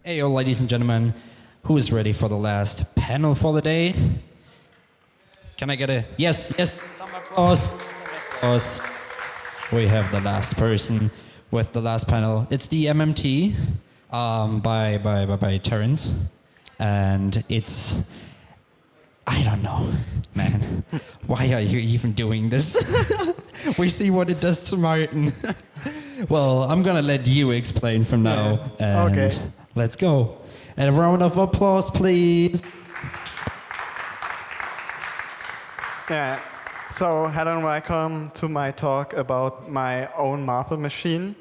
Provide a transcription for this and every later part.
Hey, ladies and gentlemen, who is ready for the last panel for the day? Can I get a yes, some applause, some applause. We have the last person with the last panel. It's the MMT by Terence, and it's, I don't know, man. Why are you even doing this? We see what it does to Martin. Well, I'm gonna let you explain from now, and okay. Let's go. And a round of applause, please. Yeah. So, hello and welcome to my talk about my own marble machine.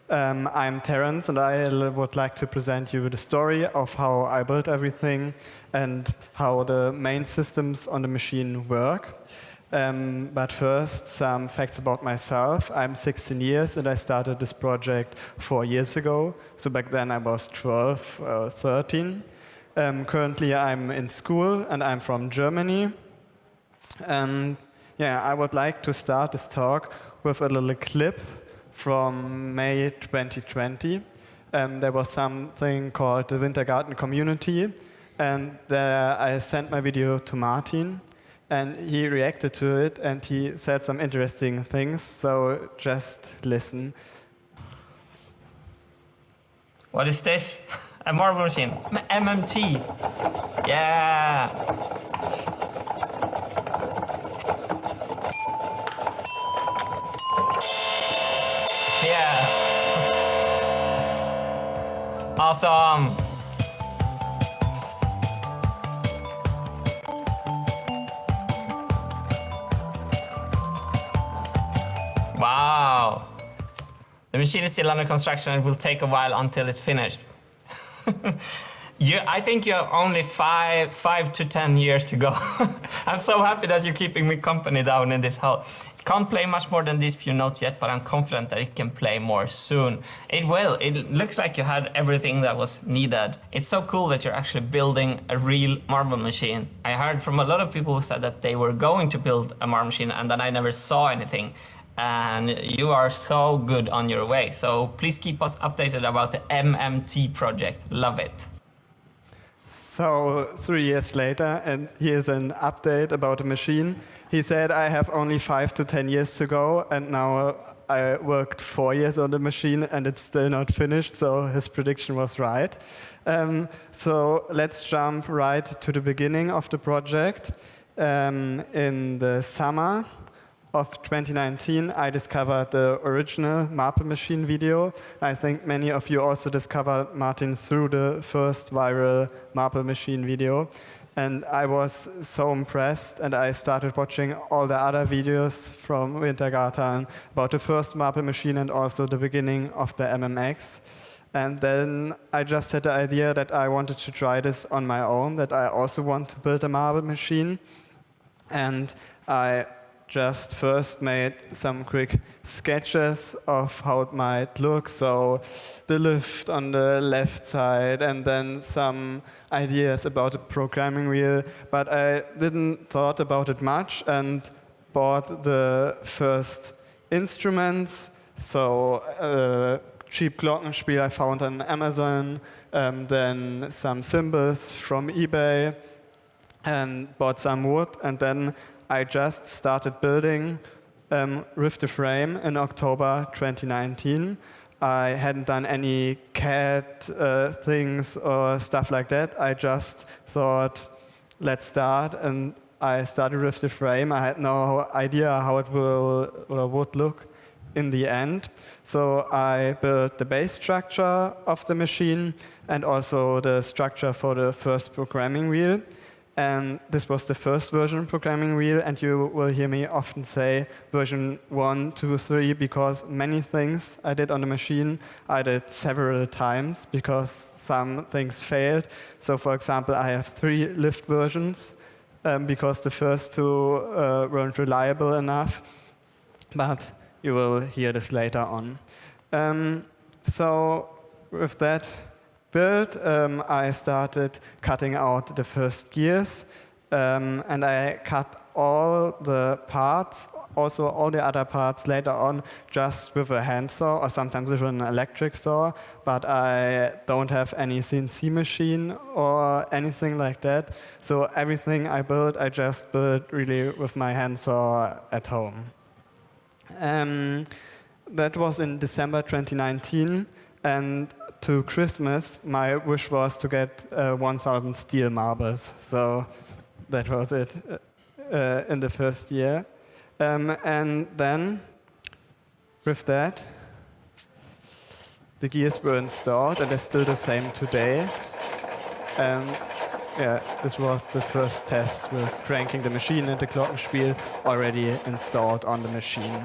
I'm Terence, and I would like to present you the story of how I built everything and how the main systems on the machine work. But first, some facts about myself. I'm 16 years, and I started this project 4 years ago. So back then I was 12 or 13. Currently I'm in school, and I'm from Germany. And yeah, I would like to start this talk with a little clip from May 2020. There was something called the Wintergatan Community, and there I sent my video to Martin, and he reacted to it, and he said some interesting things, so just listen. What is this? A marble machine. MMT. Yeah. Yeah. Awesome. Wow. The machine is still under construction and it will take a while until it's finished. I think you have only five to 10 years to go. I'm so happy that you're keeping me company down in this hall. It can't play much more than these few notes yet, but I'm confident that it can play more soon. It will. It looks like you had everything that was needed. It's so cool that you're actually building a real marble machine. I heard from a lot of people who said that they were going to build a marble machine and then I never saw anything. And you are so good on your way. So please keep us updated about the MMT project. Love it. So 3 years later, and here's an update about the machine. He said I have only 5 to 10 years to go, and now I worked 4 years on the machine and it's still not finished, so his prediction was right. So let's jump right to the beginning of the project. In the summer of 2019, I discovered the original marble machine video. I think many of you also discovered Martin through the first viral marble machine video. And I was so impressed, and I started watching all the other videos from Wintergatan about the first marble machine and also the beginning of the MMX. And then I just had the idea that I wanted to try this on my own, that I also want to build a marble machine. And I just first made some quick sketches of how it might look. So the lift on the left side, and then some ideas about the programming wheel. But I didn't thought about it much and bought the first instruments. So cheap glockenspiel I found on Amazon, then some cymbals from eBay, and bought some wood, and then I just started building with the frame in October 2019. I hadn't done any CAD things or stuff like that. I just thought, let's start, and I started with the frame. I had no idea how it will or would look in the end. So I built the base structure of the machine and also the structure for the first programming wheel. And this was the first version programming wheel, and you will hear me often say version 1, 2, 3, because many things I did on the machine I did several times because some things failed. So for example, I have 3 lift versions because the first 2 weren't reliable enough, but you will hear this later on. So with that build, I started cutting out the first gears, and I cut all the parts also all the other parts later on just with a hand saw or sometimes with an electric saw, but I don't have any CNC machine or anything like that. So everything I built, I just built really with my hand saw at home. That was in December 2019, and to Christmas, my wish was to get 1,000 steel marbles. So that was it in the first year. And then, with that, the gears were installed, and they're still the same today. And yeah, this was the first test with cranking the machine and the Glockenspiel already installed on the machine.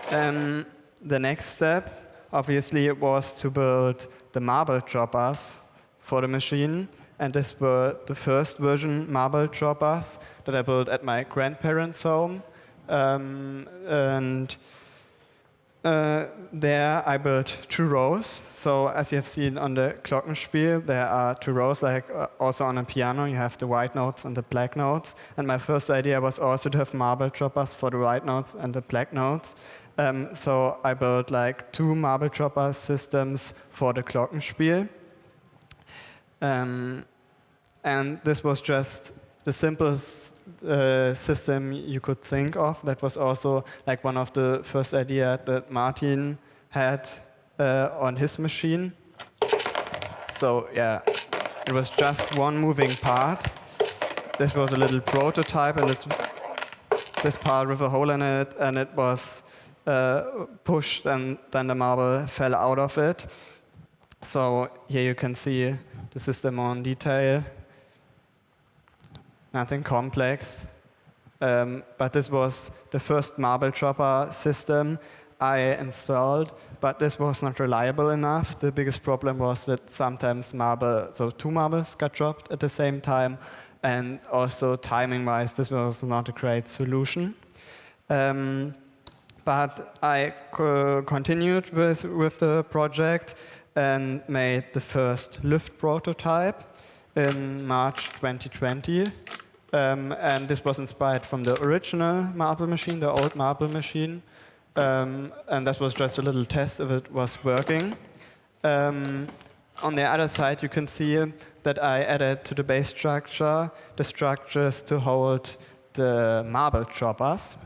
The next step, obviously, it was to build the marble droppers for the machine. And these were the first version marble droppers that I built at my grandparents' home. There I built 2 rows. So as you have seen on the Glockenspiel, there are 2 rows, like also on a piano, you have the white notes and the black notes. And my first idea was also to have marble droppers for the white notes and the black notes. So I built like 2 marble dropper systems for the Glockenspiel. And this was just the simplest system you could think of. That was also like one of the first ideas that Martin had on his machine. So yeah, it was just one moving part. This was a little prototype, and it's this part with a hole in it, and it was pushed, and then the marble fell out of it. So here you can see the system on detail. Nothing complex, but this was the first marble dropper system I installed, but this was not reliable enough. The biggest problem was that sometimes 2 marbles got dropped at the same time, and also timing-wise, this was not a great solution. But I continued with the project and made the first lift prototype in March 2020. And this was inspired from the original marble machine, the old marble machine. And that was just a little test if it was working. On the other side, you can see that I added to the base structure the structures to hold the marble droppers.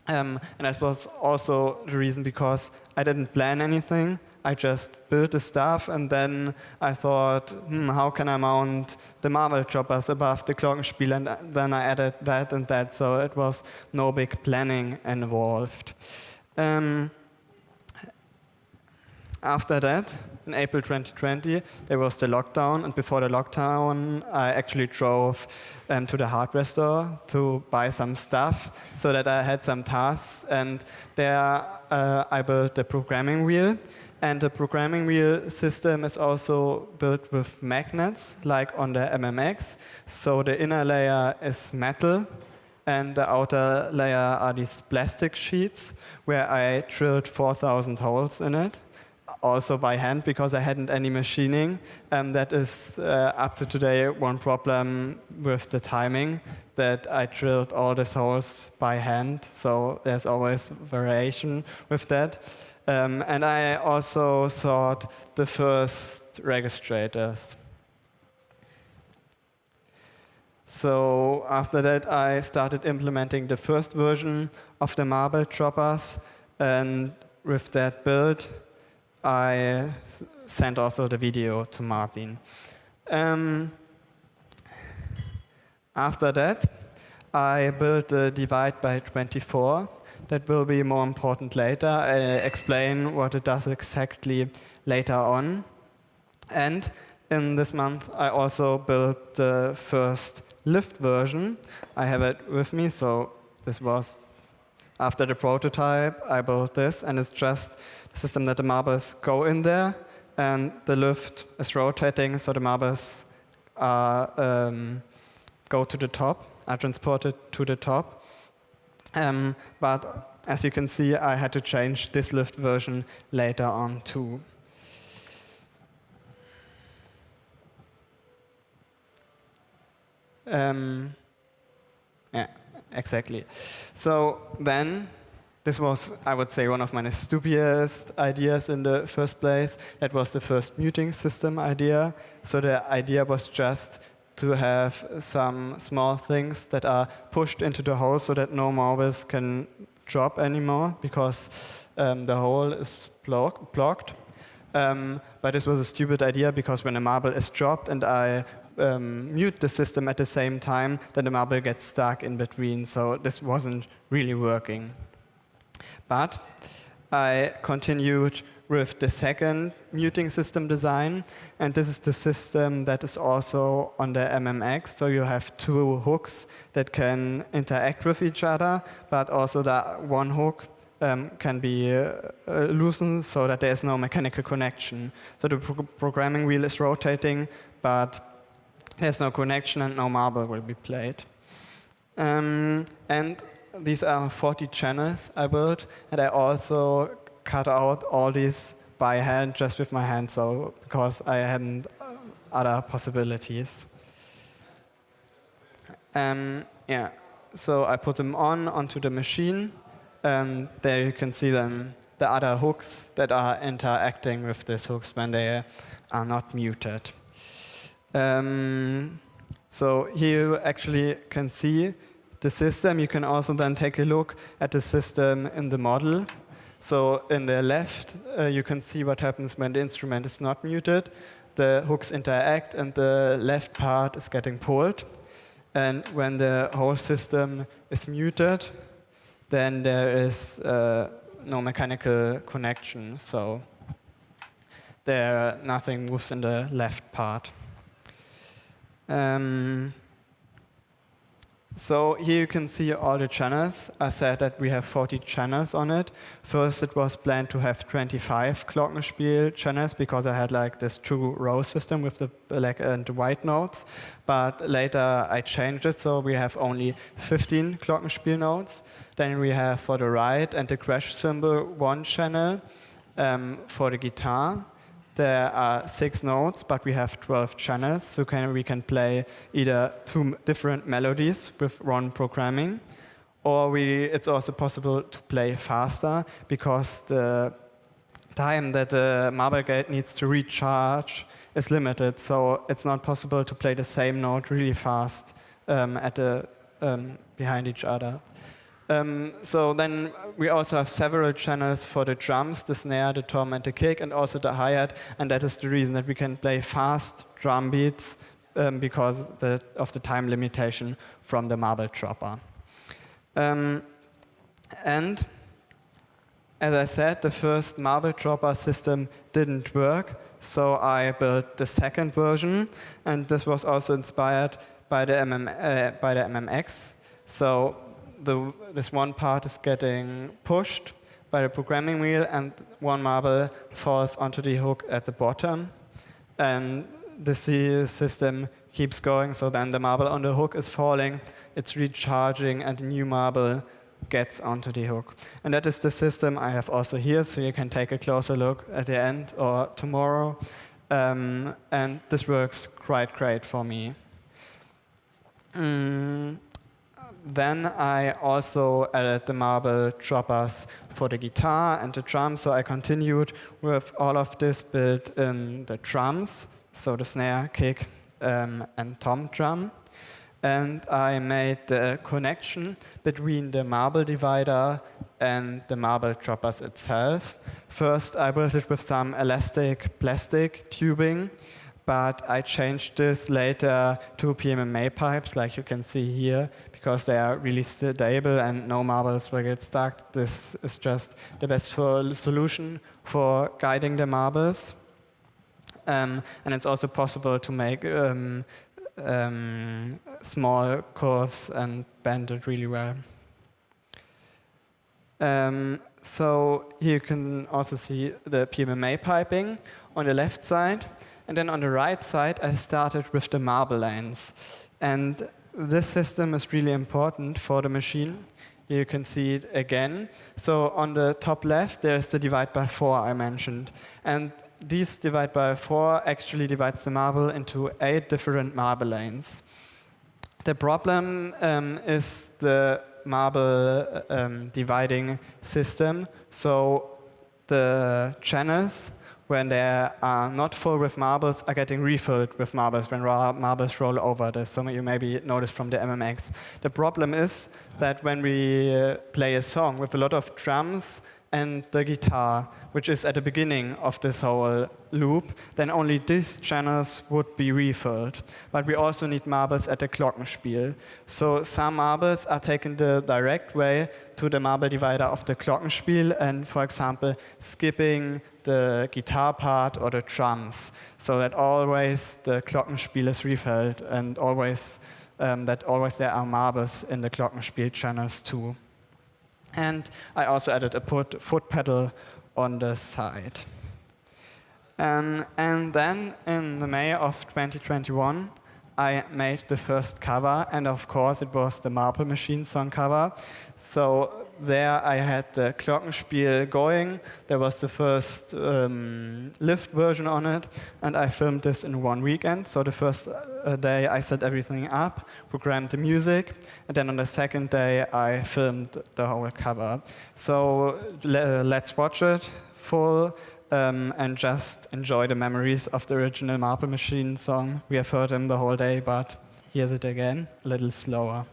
And that was also the reason because I didn't plan anything. I just built the stuff, and then I thought, how can I mount the marble droppers above the Glockenspiel? And then I added that and that, so it was no big planning involved. After that, in April 2020, there was the lockdown, and before the lockdown, I actually drove to the hardware store to buy some stuff so that I had some tasks, and there I built the programming wheel. And the programming wheel system is also built with magnets, like on the MMX. So the inner layer is metal, and the outer layer are these plastic sheets, where I drilled 4,000 holes in it, also by hand, because I hadn't any machining. And that is, up to today, one problem with the timing, that I drilled all these holes by hand, so there's always variation with that. And I also sought the first registrators. So after that, I started implementing the first version of the marble droppers, and with that build, I sent also the video to Martin. After that, I built the divide by 24. That will be more important later. I explain what it does exactly later on. And in this month, I also built the first lift version. I have it with me, so this was after the prototype. I built this, and it's just the system that the marbles go in there, and the lift is rotating, so the marbles go to the top, are transported to the top. But as you can see, I had to change this lift version later on too. exactly. So then, this was, I would say, one of my stupidest ideas in the first place. That was the first muting system idea. So the idea was just to have some small things that are pushed into the hole so that no marbles can drop anymore because the hole is blocked. But this was a stupid idea because when a marble is dropped and I mute the system at the same time, then the marble gets stuck in between. So this wasn't really working. But I continued with the second muting system design, and this is the system that is also on the MMX. So you have two hooks that can interact with each other, but also that one hook can be loosened so that there is no mechanical connection. So the programming wheel is rotating, but there's no connection and no marble will be played. And these are 40 channels I built, and I also cut out all these by hand, just with my hand, so because I hadn't other possibilities. Yeah, so I put them onto the machine, and there you can see then the other hooks that are interacting with these hooks when they are not muted. So here you actually can see the system. You can also then take a look at the system in the model. So in the left, you can see what happens when the instrument is not muted. The hooks interact and the left part is getting pulled. And when the whole system is muted, then there is no mechanical connection. So nothing moves in the left part. So here you can see all the channels. I said that we have 40 channels on it. First it was planned to have 25 Glockenspiel channels because I had like this 2-row system with the black and white notes. But later I changed it, so we have only 15 Glockenspiel notes. Then we have for the right and the crash cymbal 1 channel. For the guitar there are 6 notes, but we have 12 channels, so we can play either 2 different melodies with one programming, or it's also possible to play faster because the time that the marble gate needs to recharge is limited, so it's not possible to play the same note really fast behind each other. So then we also have several channels for the drums, the snare, the tom, and the kick, and also the hi-hat, and that is the reason that we can play fast drum beats because of the time limitation from the marble dropper. And as I said, the first marble dropper system didn't work, so I built the second version, and this was also inspired by the MMX. So this one part is getting pushed by the programming wheel and one marble falls onto the hook at the bottom. And the system keeps going, so then the marble on the hook is falling, it's recharging, and the new marble gets onto the hook. And that is the system I have also here, so you can take a closer look at the end or tomorrow. And this works quite great for me. Then I also added the marble droppers for the guitar and the drums, so I continued with all of this built in the drums, so the snare, kick, and tom drum. And I made the connection between the marble divider and the marble droppers itself. First, I built it with some elastic plastic tubing, but I changed this later to PMMA pipes, like you can see here, because they are really stable and no marbles will get stuck. This is just the best solution for guiding the marbles. And it's also possible to make small curves and bend it really well. So here you can also see the PMMA piping on the left side. And then on the right side, I started with the marble lanes. And this system is really important for the machine. Here you can see it again. So on the top left, there's the divide by 4 I mentioned. And this divide by 4 actually divides the marble into 8 different marble lanes. The problem is the marble dividing system. So the channels, when they are not full with marbles, are getting refilled with marbles when marbles roll over. This some of you maybe noticed from the MMX. The problem is that when we play a song with a lot of drums and the guitar, which is at the beginning of this whole loop, then only these channels would be refilled. But we also need marbles at the Glockenspiel. So some marbles are taken the direct way to the marble divider of the Glockenspiel and, for example, skipping the guitar part or the drums, so that always the Glockenspiel is refilled and always there are marbles in the Glockenspiel channels too. And I also added a foot pedal on the side. And then in the May of 2021, I made the first cover, and of course it was the Marble Machine song cover. So there I had the Glockenspiel going. There was the first lift version on it, and I filmed this in one weekend. So the first day I set everything up, programmed the music, and then on the second day I filmed the whole cover. So let's watch it full and just enjoy the memories of the original Marble Machine song. We have heard them the whole day, but here's it again, a little slower.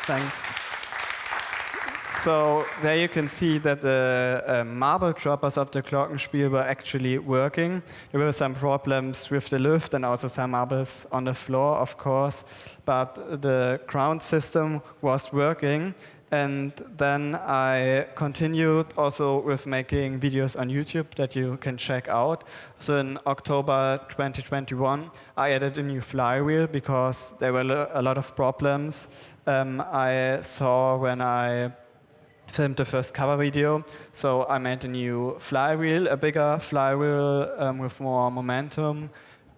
Thanks. So there you can see that the marble droppers of the Glockenspiel were actually working. There were some problems with the lift and also some marbles on the floor, of course, but the ground system was working. And then I continued also with making videos on YouTube that you can check out. So in October 2021, I added a new flywheel because there were a lot of problems I saw when I filmed the first cover video. So I made a new flywheel, a bigger flywheel with more momentum,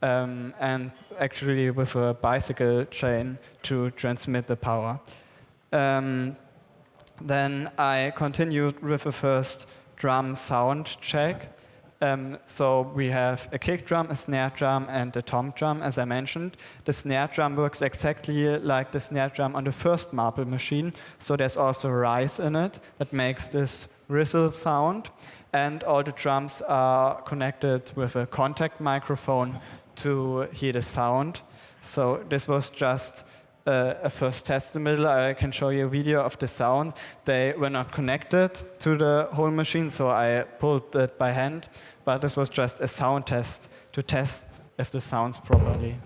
and actually with a bicycle chain to transmit the power. Then I continued with the first drum sound check. So we have a kick drum, a snare drum, and a tom drum, as I mentioned. The snare drum works exactly like the snare drum on the first Marble Machine. So there's also rise in it that makes this whistle sound. and all the drums are connected with a contact microphone to hear the sound. So this was just a first test in the middle. I can show you a video of the sound. They were not connected to the whole machine, so I pulled it by hand. But this was just a sound test to test if the sounds properly.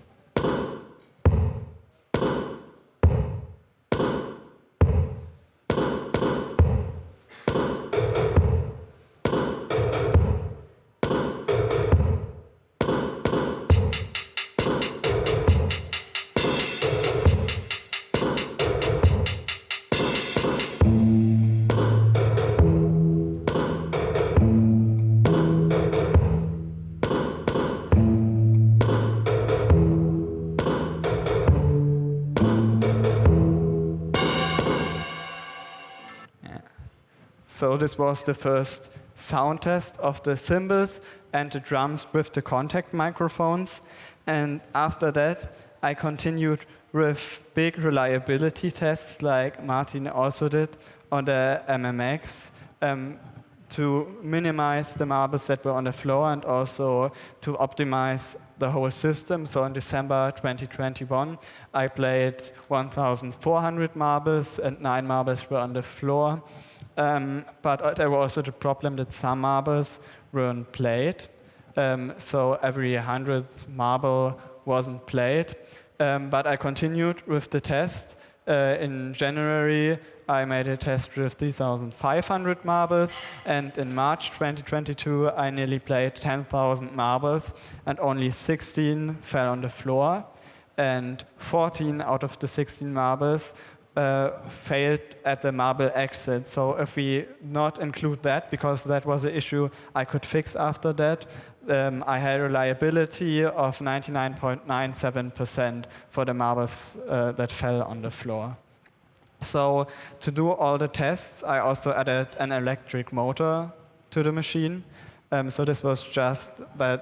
So this was the first sound test of the cymbals and the drums with the contact microphones. And after that, I continued with big reliability tests like Martin also did on the MMX to minimize the marbles that were on the floor and also to optimize the whole system. So in December 2021, I played 1,400 marbles and 9 marbles were on the floor. But there was also the problem that some marbles weren't played. So every 100th marble wasn't played. But I continued with the test. In January, I made a test with 3,500 marbles. And in March 2022, I nearly played 10,000 marbles. And only 16 fell on the floor. And 14 out of the 16 marbles failed at the marble exit. So if we not include that, because that was an issue I could fix after that, I had reliability of 99.97% for the marbles that fell on the floor. So to do all the tests, I also added an electric motor to the machine. So this was just the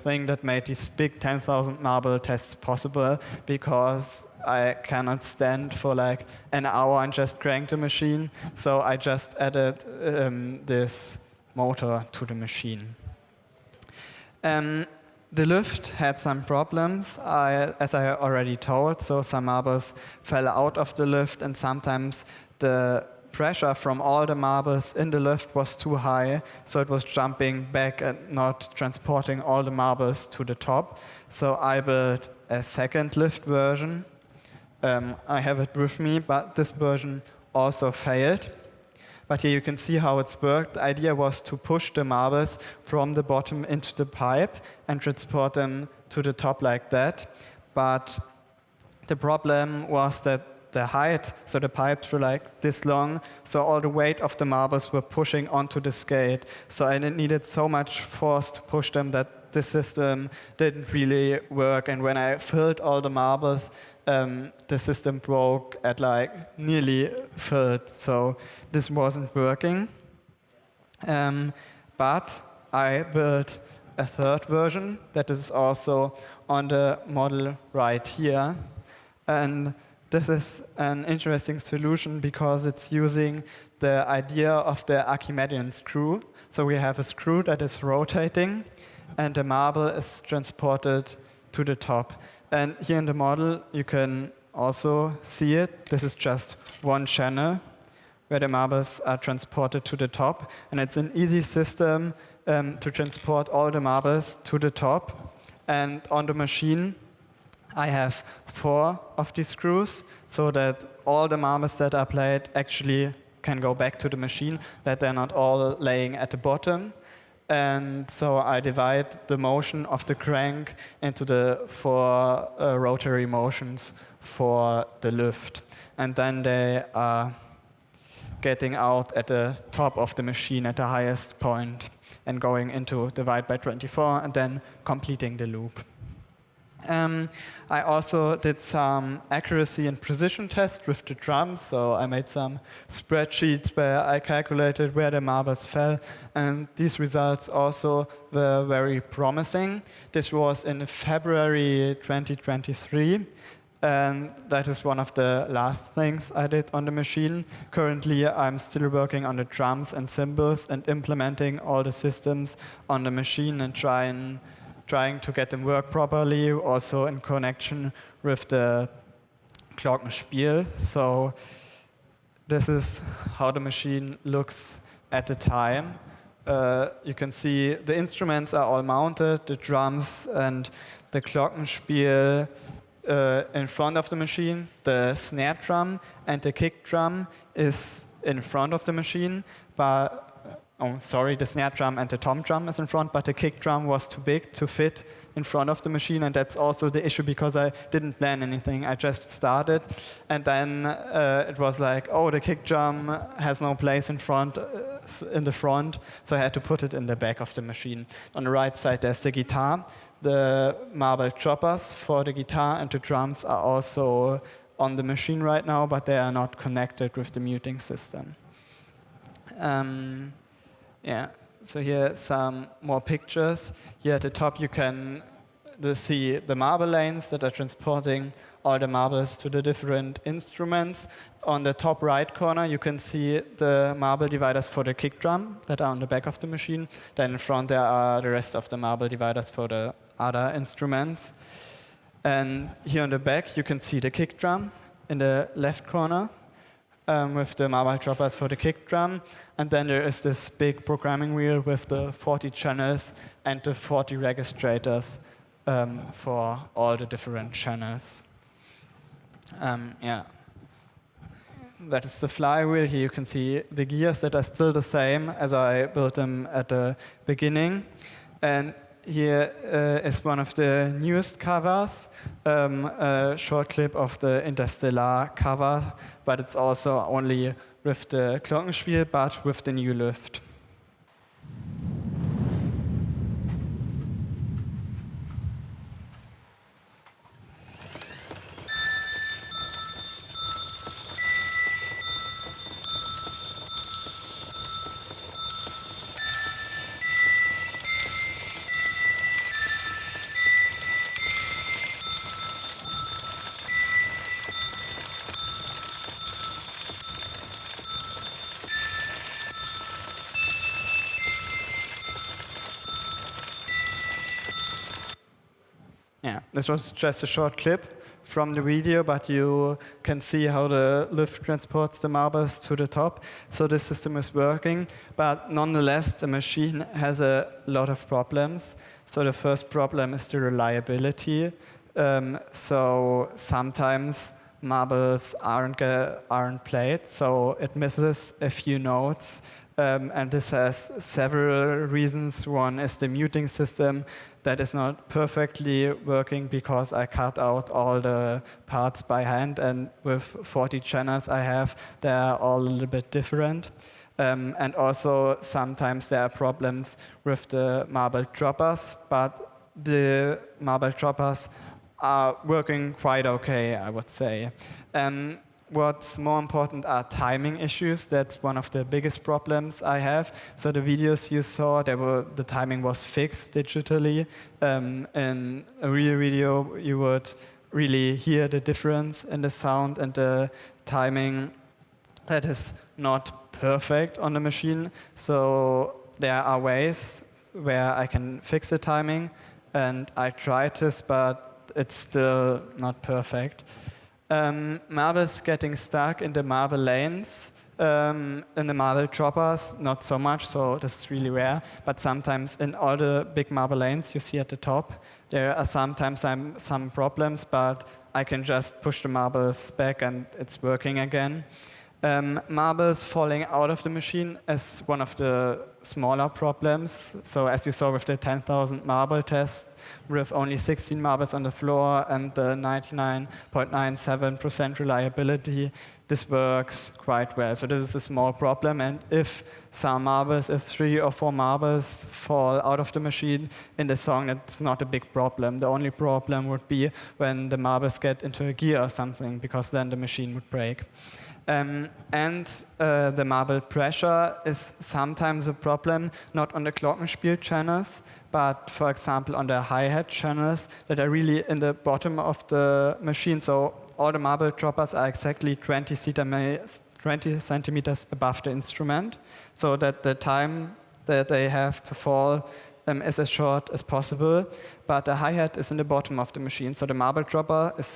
thing that made these big 10,000 marble tests possible, because I cannot stand for like an hour and just crank the machine. So I just added this motor to the machine. The lift had some problems, as I already told. So some marbles fell out of the lift, and sometimes the pressure from all the marbles in the lift was too high, so it was jumping back and not transporting all the marbles to the top. So I built a second lift version. I have it with me, but this version also failed. But here you can see how it's worked. The idea was to push the marbles from the bottom into the pipe and transport them to the top like that. But the problem was that the height, so the pipes were like this long, so all the weight of the marbles were pushing onto the skate. So I needed so much force to push them that the system didn't really work. And when I filled all the marbles, the system broke at like nearly filled, so this wasn't working. But I built a third version that is also on the model right here. And this is an interesting solution because it's using the idea of the Archimedean screw. So we have a screw that is rotating, and the marble is transported to the top. And here in the model, you can also see it. This is just one channel where the marbles are transported to the top. And it's an easy system to transport all the marbles to the top. And on the machine, I have 4 of these screws, so that all the marbles that are played actually can go back to the machine, that they're not all laying at the bottom. And so I divide the motion of the crank into the 4 rotary motions for the lift. And then they are getting out at the top of the machine at the highest point and going into divide by 24 and then completing the loop. I also did some accuracy and precision tests with the drums, so I made some spreadsheets where I calculated where the marbles fell, and these results also were very promising. This was in February 2023, And that is one of the last things I did on the machine. Currently, I'm still working on the drums and cymbals and implementing all the systems on the machine and trying to get them work properly, also in connection with the Glockenspiel. So this is how the machine looks at the time. You can see the instruments are all mounted, the drums and the Glockenspiel in front of the machine. The snare drum and the kick drum is in front of the machine, but the snare drum and the tom drum is in front, but the kick drum was too big to fit in front of the machine, and that's also the issue because I didn't plan anything. I just started, and then it was like, oh, the kick drum has no place in the front, so I had to put it in the back of the machine. On the right side, there's the guitar. The marble choppers for the guitar and the drums are also on the machine right now, but they are not connected with the muting system. So here are some more pictures. Here at the top you can see the marble lanes that are transporting all the marbles to the different instruments. On the top right corner you can see the marble dividers for the kick drum that are on the back of the machine. Then in front there are the rest of the marble dividers for the other instruments. And here on the back you can see the kick drum in the left corner. With the marble droppers for the kick drum. And then there is this big programming wheel with the 40 channels and the 40 registrators for all the different channels. That is the flywheel. Here you can see the gears that are still the same as I built them at the beginning. And here is one of the newest covers, a short clip of the Interstellar cover, but it's also only with the Glockenspiel, but with the new lift. This was just a short clip from the video, but you can see how the lift transports the marbles to the top. So the system is working, but nonetheless, the machine has a lot of problems. So the first problem is the reliability. So sometimes marbles aren't played, so it misses a few notes. And this has several reasons. One is the muting system that is not perfectly working because I cut out all the parts by hand, and with 40 channels I have, they are all a little bit different. And also sometimes there are problems with the marble droppers, but the marble droppers are working quite okay, I would say. What's more important are timing issues. That's one of the biggest problems I have. So the videos you saw, the timing was fixed digitally. In a real video, you would really hear the difference in the sound and the timing. That is not perfect on the machine. So there are ways where I can fix the timing, and I tried this, but it's still not perfect. Marbles getting stuck in the marble lanes, in the marble droppers, not so much, so this is really rare, but sometimes in all the big marble lanes you see at the top, there are sometimes some problems, but I can just push the marbles back and it's working again. Marbles falling out of the machine is one of the smaller problems. So as you saw with the 10,000 marble test, with only 16 marbles on the floor and the 99.97% reliability, this works quite well. So this is a small problem, and if 3 or 4 marbles fall out of the machine in the song, that's not a big problem. The only problem would be when the marbles get into a gear or something, because then the machine would break. The marble pressure is sometimes a problem, not on the glockenspiel channels, but for example on the hi-hat channels that are really in the bottom of the machine. So all the marble droppers are exactly 20 centimeters above the instrument, so that the time that they have to fall is as short as possible. But the hi-hat is in the bottom of the machine, so the marble dropper is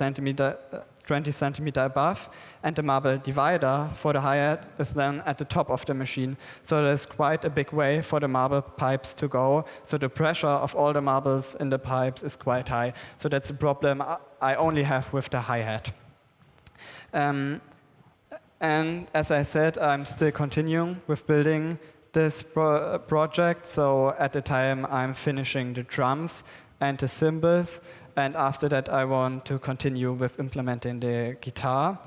20 centimeters above, and the marble divider for the hi-hat is then at the top of the machine. So there's quite a big way for the marble pipes to go. So the pressure of all the marbles in the pipes is quite high. So that's a problem I only have with the hi-hat. And as I said, I'm still continuing with building this project. So at the time, I'm finishing the drums and the cymbals. And after that, I want to continue with implementing the guitar.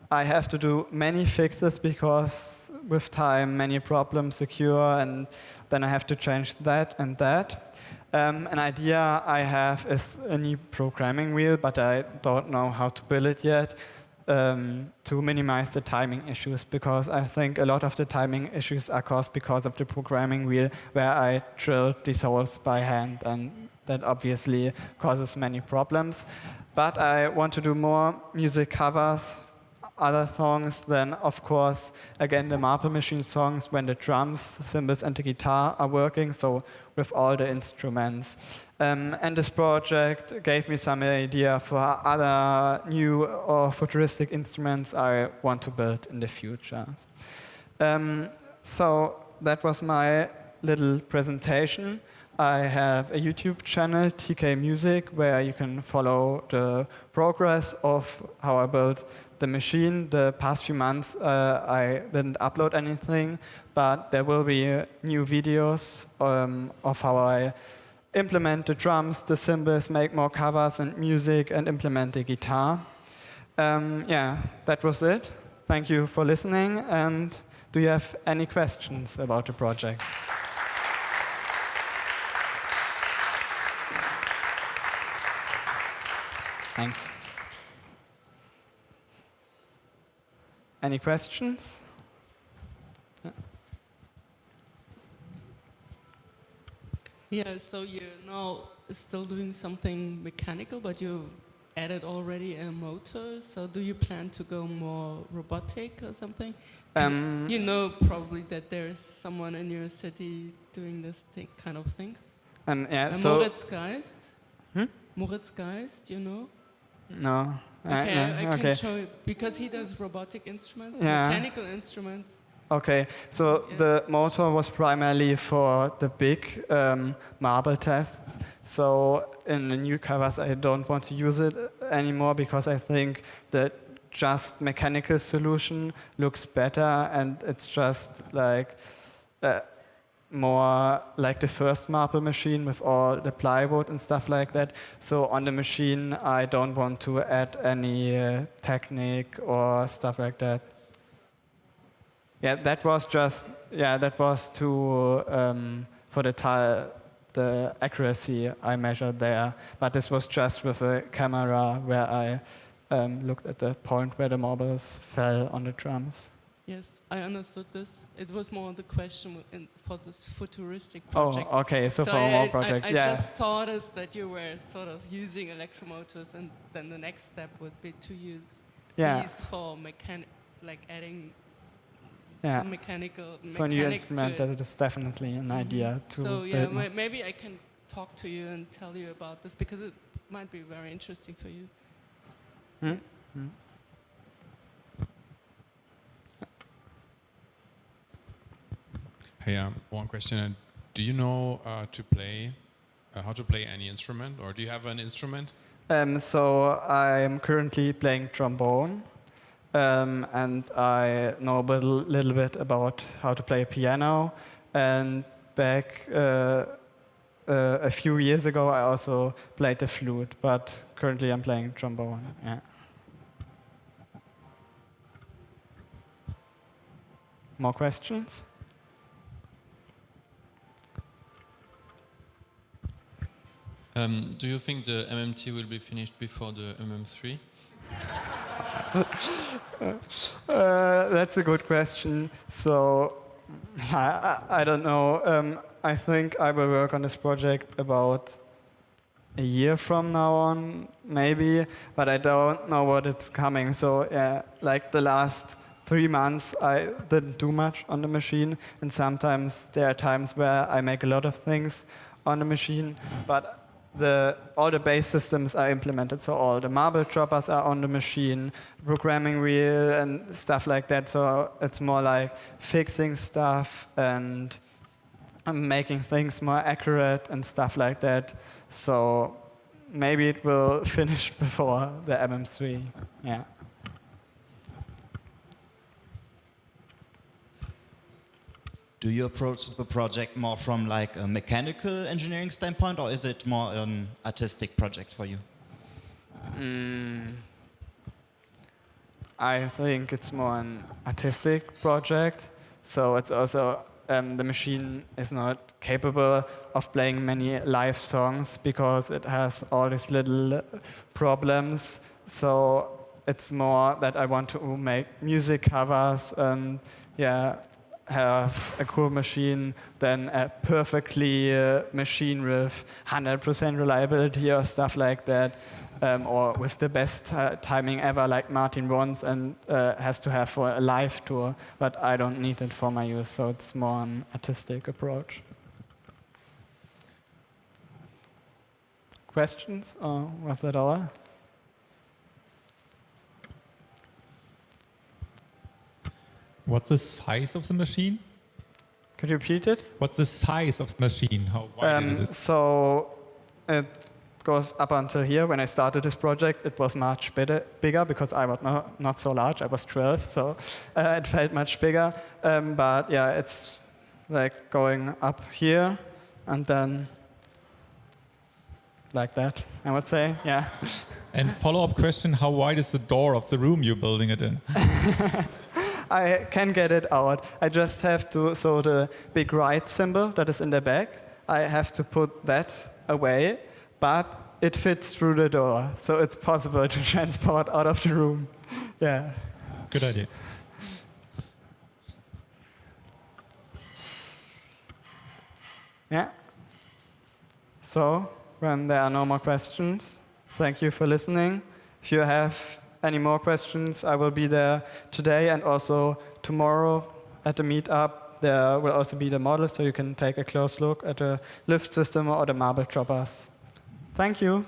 I have to do many fixes because with time, many problems occur, and then I have to change that and that. An idea I have is a new programming wheel, but I don't know how to build it yet, to minimize the timing issues, because I think a lot of the timing issues are caused because of the programming wheel, where I drill these holes by hand, and that obviously causes many problems. But I want to do more music covers, other songs, then of course, again, the marble machine songs when the drums, cymbals, and the guitar are working, so with all the instruments. And this project gave me some idea for other new or futuristic instruments I want to build in the future. So that was my little presentation. I have a YouTube channel, TK Music, where you can follow the progress of how I built the machine. The past few months I didn't upload anything, but there will be new videos of how I implement the drums, the cymbals, make more covers and music, and implement the guitar. Yeah, that was it. Thank you for listening, and do you have any questions about the project? Thanks. Any questions? Yeah, so you're now still doing something mechanical, but you added already a motor. So do you plan to go more robotic or something? You know probably that there's someone in your city doing this kind of things. Yeah, so Moritz Geist. Moritz Geist, you know? No. Okay, I can okay. show you, because he does robotic instruments, Yeah. mechanical instruments. Okay, so the motor was primarily for the big marble tests. So in the new covers, I don't want to use it anymore because I think that just mechanical solution looks better, and it's just like more like the first marble machine with all the plywood and stuff like that. So on the machine, I don't want to add any technique or stuff like that. Yeah, that was just, that was to, for the accuracy I measured there. But this was just with a camera where I looked at the point where the marbles fell on the drums. Yes, I understood this. It was more the question for this futuristic project. Oh, okay, so for more project, I just thought us that you were sort of using electromotors, and then the next step would be to use these for like adding some mechanical for a new mechanics instrument, to it. that is definitely an idea to So build more. maybe I can talk to you and tell you about this, because it might be very interesting for you. Hey, one question. Do you know how to play any instrument, or do you have an instrument? So I'm currently playing trombone, and I know a little bit about how to play piano. And back a few years ago, I also played the flute, but currently I'm playing trombone. Yeah. More questions? Do you think the MMT will be finished before the MM3? That's a good question. So, I don't know. I think I will work on this project about a year from now on, maybe, but I don't know what it's coming. So, yeah, like the last 3 months, I didn't do much on the machine, and sometimes there are times where I make a lot of things on the machine, but all the base systems are implemented. So all the marble choppers are on the machine, programming wheel and stuff like that. So it's more like fixing stuff and making things more accurate and stuff like that. So maybe it will finish before the MM3. Yeah. Do you approach the project more from like a mechanical engineering standpoint, or is it more an artistic project for you? I think it's more an artistic project. So it's also, the machine is not capable of playing many live songs because it has all these little problems. So it's more that I want to make music covers and have a cool machine than a perfectly machine with 100% reliability or stuff like that, or with the best timing ever like Martin wants and has to have for a live tour, but I don't need it for my use, so it's more an artistic approach. Questions, or was that all? What's the size of the machine? Could you repeat it? What's the size of the machine? How wide is it? So it goes up until here. When I started this project, it was much bigger because I was not so large. I was 12, so it felt much bigger. But yeah, it's like going up here and then like that, I would say, yeah. And follow-up question, how wide is the door of the room you're building it in? I can get it out. I just have to, so the big right symbol that is in the back, I have to put that away, but it fits through the door, so it's possible to transport out of the room. Yeah. Good idea. Yeah. So, when there are no more questions, thank you for listening. If you have any more questions, I will be there today and also tomorrow at the meetup. There will also be the model, so you can take a close look at the lift system or the marble choppers. Thank you.